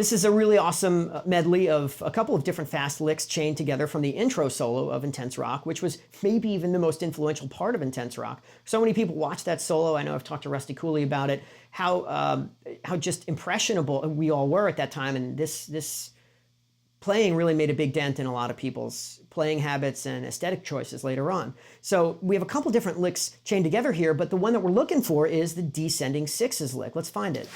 This is a really awesome medley of a couple of different fast licks chained together from the intro solo of Intense Rock, which was maybe even the most influential part of Intense Rock. So many people watched that solo. I know I've talked to Rusty Cooley about it, how just impressionable we all were at that time, and this playing really made a big dent in a lot of people's playing habits and aesthetic choices later on. So we have a couple different licks chained together here, but the one that we're looking for is the descending sixes lick. Let's find it.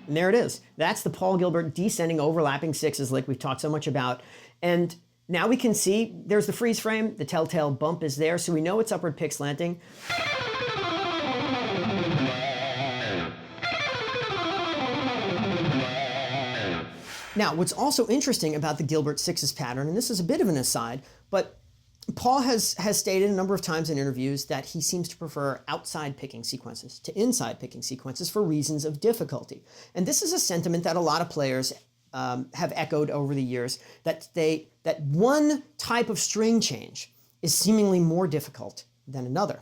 And there it is. That's the Paul Gilbert descending overlapping sixes lick we've talked so much about. And now we can see there's the freeze frame, the telltale bump is there, so we know it's upward pick slanting. Now, what's also interesting about the Gilbert sixes pattern, and this is a bit of an aside, but Paul has stated a number of times in interviews that he seems to prefer outside picking sequences to inside picking sequences for reasons of difficulty. And this is a sentiment that a lot of players have echoed over the years, that one type of string change is seemingly more difficult than another.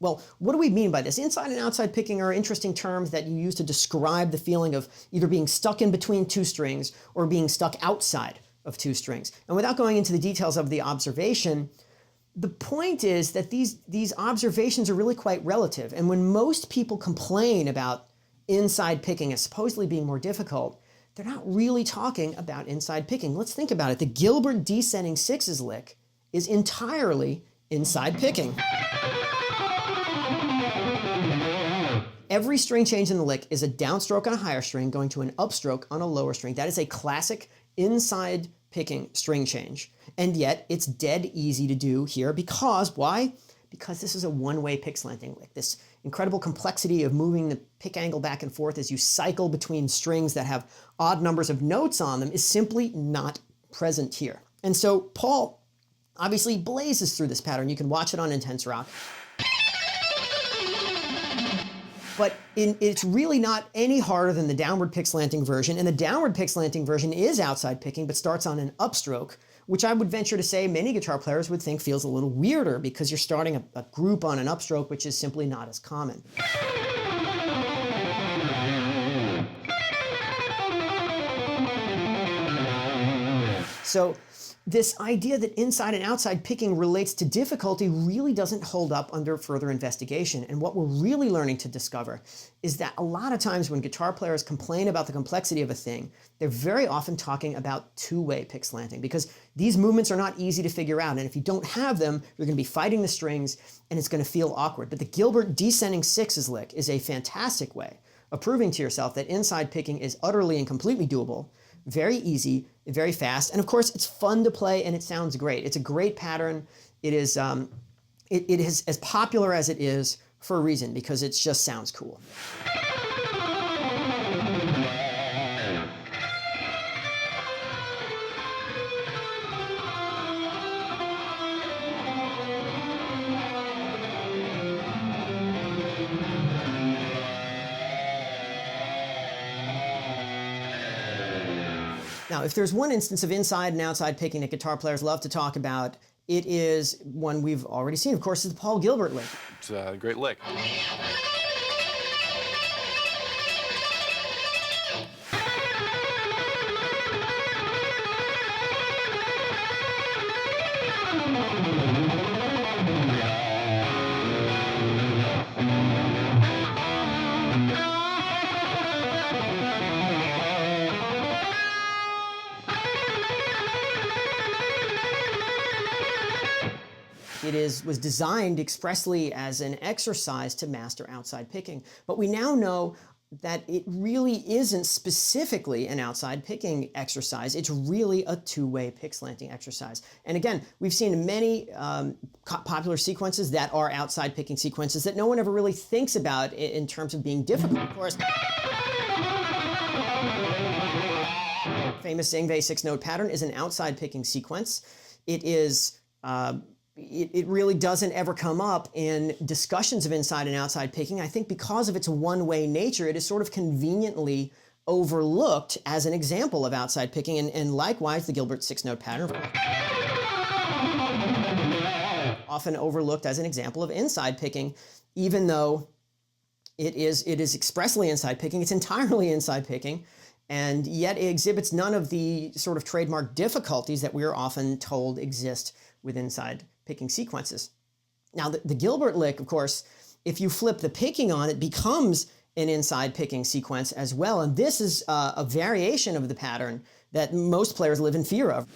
Well, what do we mean by this? Inside and outside picking are interesting terms that you use to describe the feeling of either being stuck in between two strings or being stuck outside of two strings. And without going into the details of the observation, the point is that these observations are really quite relative. And when most people complain about inside picking as supposedly being more difficult, they're not really talking about inside picking. Let's think about it. The Gilbert descending sixes lick is entirely inside picking. Every string change in the lick is a downstroke on a higher string going to an upstroke on a lower string. That is a classic inside picking string change. And yet it's dead easy to do here because, why? Because this is a one-way pick slanting lick. This incredible complexity of moving the pick angle back and forth as you cycle between strings that have odd numbers of notes on them is simply not present here. And so Paul obviously blazes through this pattern. You can watch it on Intense Rock. But it's really not any harder than the downward pick slanting version. And the downward pick slanting version is outside picking, but starts on an upstroke, which I would venture to say many guitar players would think feels a little weirder because you're starting a group on an upstroke, which is simply not as common. So this idea that inside and outside picking relates to difficulty really doesn't hold up under further investigation. And what we're really learning to discover is that a lot of times when guitar players complain about the complexity of a thing, they're very often talking about two-way pick slanting because these movements are not easy to figure out. And if you don't have them, you're going to be fighting the strings and it's going to feel awkward. But the Gilbert descending sixes lick is a fantastic way of proving to yourself that inside picking is utterly and completely doable, very easy, very fast, and of course it's fun to play and it sounds great. It's a great pattern. It is as popular as it is for a reason, because it just sounds cool. Now, if there's one instance of inside and outside picking that guitar players love to talk about, it is one we've already seen, of course, is the Paul Gilbert lick. It's a great lick. It was designed expressly as an exercise to master outside picking. But we now know that it really isn't specifically an outside picking exercise. It's really a two-way pick slanting exercise. And again, we've seen many popular sequences that are outside picking sequences that no one ever really thinks about in terms of being difficult. Of course, famous Yngwie six-note pattern is an outside picking sequence. It is it really doesn't ever come up in discussions of inside and outside picking. I think because of its one-way nature, it is sort of conveniently overlooked as an example of outside picking, and likewise the Gilbert six-note pattern often overlooked as an example of inside picking, even though It is expressly inside picking. It's entirely inside picking, and yet it exhibits none of the sort of trademark difficulties that we're often told exist with inside picking sequences. Now, the Gilbert lick, of course, if you flip the picking on, it becomes an inside picking sequence as well, and this is a variation of the pattern that most players live in fear of.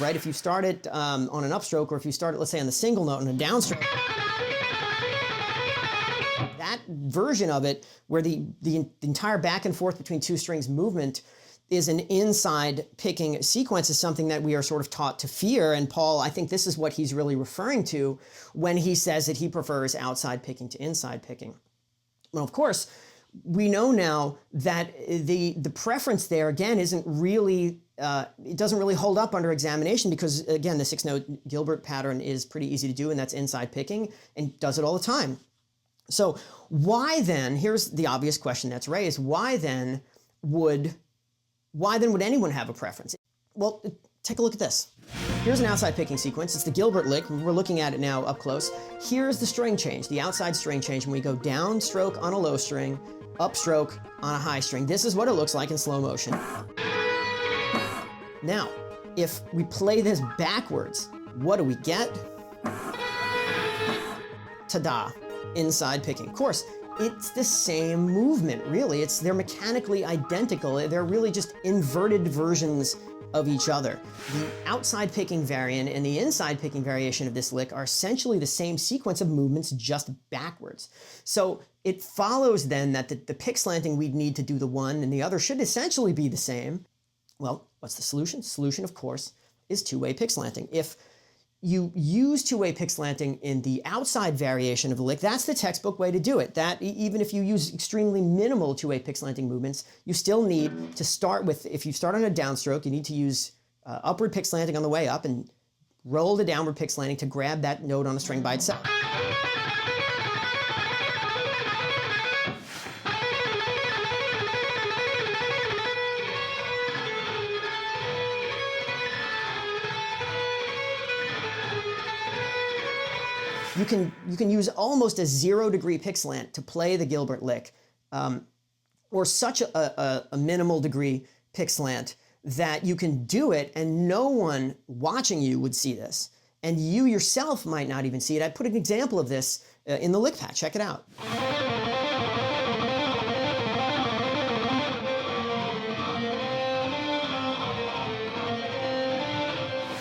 Right, if you start it on an upstroke, or if you start it, let's say, on the single note on a downstroke, that version of it, where the entire back and forth between two strings movement is an inside picking sequence, is something that we are sort of taught to fear. And Paul, I think this is what he's really referring to when he says that he prefers outside picking to inside picking. Well, of course, we know now that the preference there, again, isn't really, it doesn't really hold up under examination, because, again, the 6-note Gilbert pattern is pretty easy to do, and that's inside picking, and does it all the time. So why then, here's the obvious question that's raised, why then would anyone have a preference? Well, take a look at this. Here's an outside picking sequence. It's the Gilbert lick. We're looking at it now up close. Here's the string change, the outside string change, when we go downstroke on a low string, upstroke on a high string. This is what it looks like in slow motion. Now, if we play this backwards, what do we get? Ta-da, inside picking. Of course, it's the same movement, really. They're mechanically identical. They're really just inverted versions of each other. The outside picking variant and the inside picking variation of this lick are essentially the same sequence of movements, just backwards. So it follows then that the pick slanting we'd need to do the one and the other should essentially be the same. Well, what's the solution? Solution, of course, is two-way pick slanting. If you use two-way pick slanting in the outside variation of the lick, that's the textbook way to do it. That, even if you use extremely minimal two-way pick slanting movements, you still need to start with, if you start on a downstroke, you need to use upward pick slanting on the way up and roll the downward pick slanting to grab that note on a string by itself. You can use almost a 0-degree pick slant to play the Gilbert lick, or such a minimal degree pick slant that you can do it and no one watching you would see this. And you yourself might not even see it. I put an example of this in the lick patch. Check it out.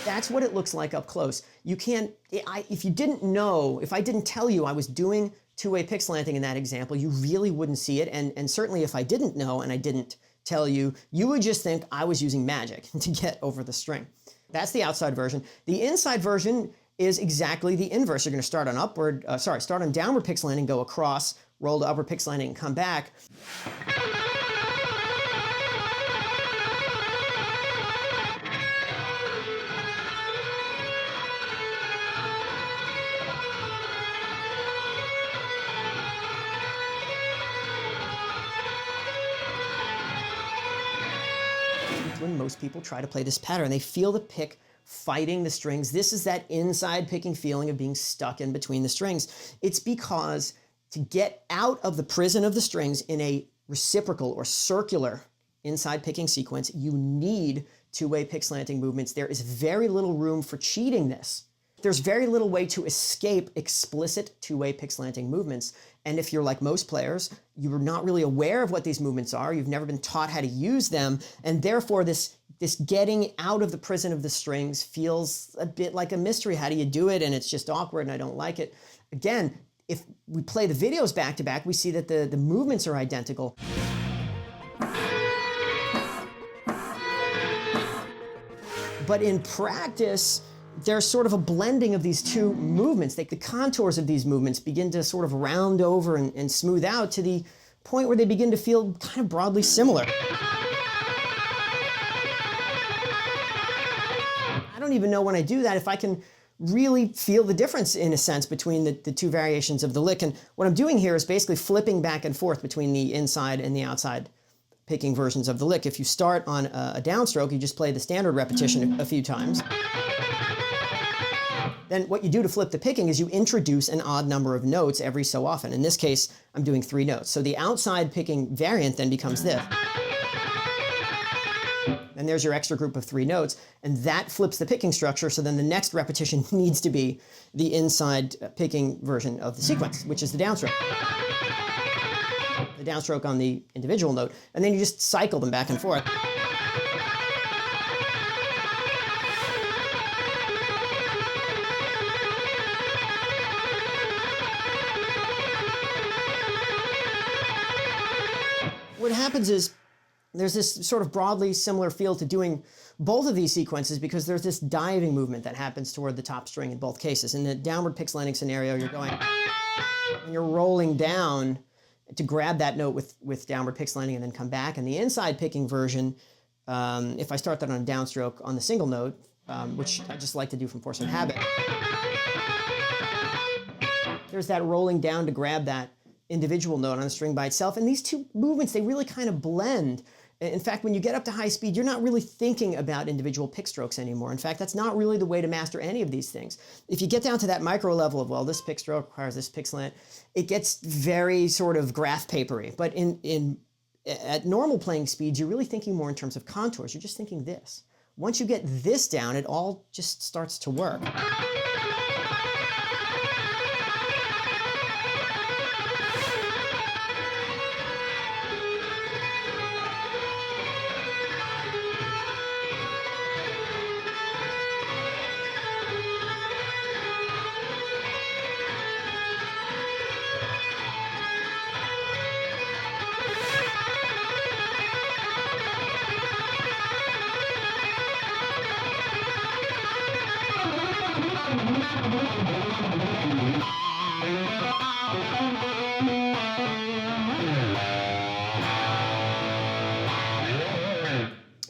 That's what it looks like up close. You can't, if you didn't know, if I didn't tell you I was doing two-way pick slanting in that example, you really wouldn't see it. And certainly if I didn't know and I didn't tell you, you would just think I was using magic to get over the string. That's the outside version. The inside version is exactly the inverse. You're going to start on start on downward pick slanting, go across, roll to upward pick slanting, and come back. When most people try to play this pattern, they feel the pick fighting the strings. This is that inside picking feeling of being stuck in between the strings. It's because to get out of the prison of the strings in a reciprocal or circular inside picking sequence, you need two-way pick slanting movements. There is very little room for cheating this. There's very little way to escape explicit two-way pick slanting movements. And if you're like most players, you're not really aware of what these movements are. You've never been taught how to use them. And therefore, this getting out of the prison of the strings feels a bit like a mystery. How do you do it? And it's just awkward and I don't like it. Again, if we play the videos back to back, we see that the movements are identical. But in practice, there's sort of a blending of these two movements. The contours of these movements begin to sort of round over and smooth out to the point where they begin to feel kind of broadly similar. I don't even know when I do that if I can really feel the difference, in a sense, between the two variations of the lick. And what I'm doing here is basically flipping back and forth between the inside and the outside picking versions of the lick. If you start on a downstroke, you just play the standard repetition a few times. Then what you do to flip the picking is you introduce an odd number of notes every so often. In this case, I'm doing 3 notes. So the outside picking variant then becomes this. And there's your extra group of 3 notes, and that flips the picking structure, so then the next repetition needs to be the inside picking version of the sequence, which is the downstroke. The downstroke on the individual note, and then you just cycle them back and forth. What happens is there's this sort of broadly similar feel to doing both of these sequences because there's this diving movement that happens toward the top string in both cases. In the downward pick slanting scenario, you're going and you're rolling down to grab that note with downward pick slanting and then come back. And the inside picking version, if I start that on a downstroke on the single note, which I just like to do from force of habit, there's that rolling down to grab that individual note on the string by itself. And these two movements, they really kind of blend. In fact, when you get up to high speed, you're not really thinking about individual pick strokes anymore. In fact, that's not really the way to master any of these things. If you get down to that micro level of, well, this pick stroke requires this pick slant, it gets very sort of graph papery. But at normal playing speeds, you're really thinking more in terms of contours. You're just thinking this. Once you get this down, it all just starts to work.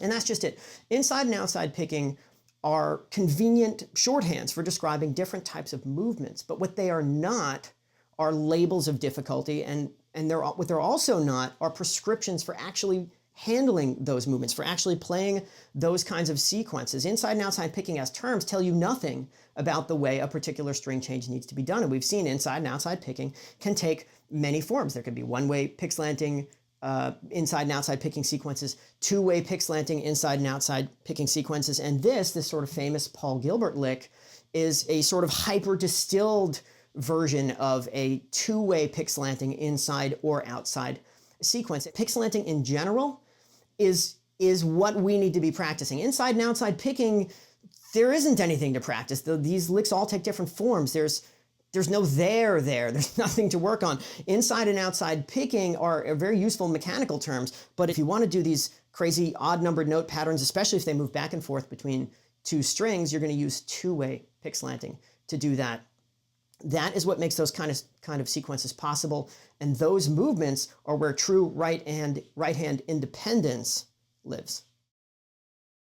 And that's just it. Inside and outside picking are convenient shorthands for describing different types of movements, but what they are not are labels of difficulty, and what they're also not are prescriptions for actually handling those movements, for actually playing those kinds of sequences. Inside and outside picking as terms tell you nothing about the way a particular string change needs to be done. And we've seen inside and outside picking can take many forms. There could be one-way pick slanting, inside and outside picking sequences, two-way pick slanting, inside and outside picking sequences. And this sort of famous Paul Gilbert lick is a sort of hyper-distilled version of a two-way pick slanting inside or outside sequence. Pick slanting in general is what we need to be practicing. Inside and outside picking, there isn't anything to practice. These licks all take different forms. There's no there. There's nothing to work on. Inside and outside picking are very useful mechanical terms, but if you want to do these crazy odd-numbered note patterns, especially if they move back and forth between two strings, you're going to use two-way pick slanting to do that. That is what makes those kind of sequences possible, and those movements are where true right hand independence lives.